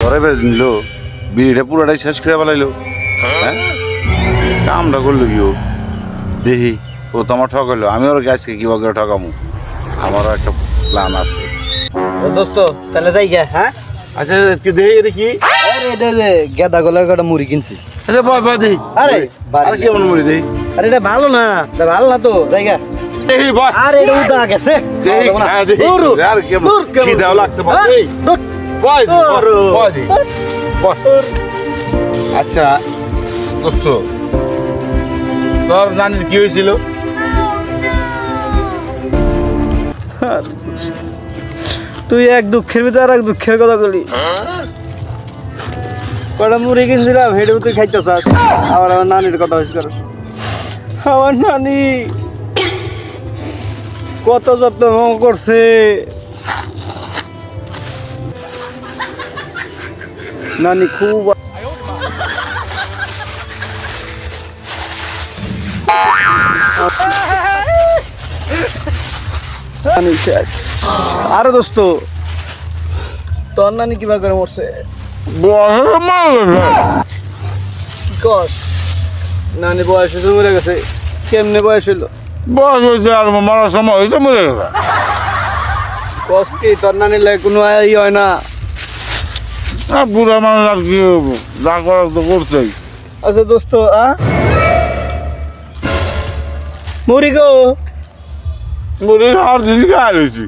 ঘরে বেড়ে নিল বিড়িটা পুরোটাই শেষ করে ফেলাইলো। হ্যাঁ কামটা করলো কি ও দেখি ও তো আমার ঠকাইলো, আমি ওর গাছকে কিভাবে করে ঠকামো, আমারও একটা প্ল্যান আছে। দোস্ত তাহলে যাই গে। হ্যাঁ আচ্ছা দেখি এটা কি? এটা যে গেদা গলা একটা মুড়ি কিনছি। আচ্ছা বয় দেখি। আরে আর কেমন মুড়ি দেখি? আরে এটা ভালো না, এটা ভালো না তো জায়গা। দেখি বয়। আরে এটা উদা গেছে। হ্যাঁ দেখি। আর কেমন খিদাও লাগছে বয়। এই বয় বয় দেখি। আচ্ছা দোস্ত তোর নানির কি হয়েছিল? তুই এক দুঃখের ভিতরে আর এক দুঃখের কথা বলি। কটা মুড়ি কিনছিলাম হেঁটেও তুই খাইতে চাস, আবার আমার নানির কথা হয়েছে কর। আমার নানি কত যত্ন করছে, নানি খুব আরে দোস্ত তোর নানি কিবা করে মরছে? কস নানি বয়স হয়েছে মরে গেছে? কেমনে বয়স হইলো? বয়স হয়েছে আর মারার সময় হয়েছে মরে গেছে। কস কি তোর নানির লাগে কোনো ই হয় না? বুড়া মানুষ আর কি হবো, যা করার তো করছেই। আচ্ছা দোস্ত মুড়ি গো মুড়ি খাওয়ার জিনিস খাওয়া রয়েছি।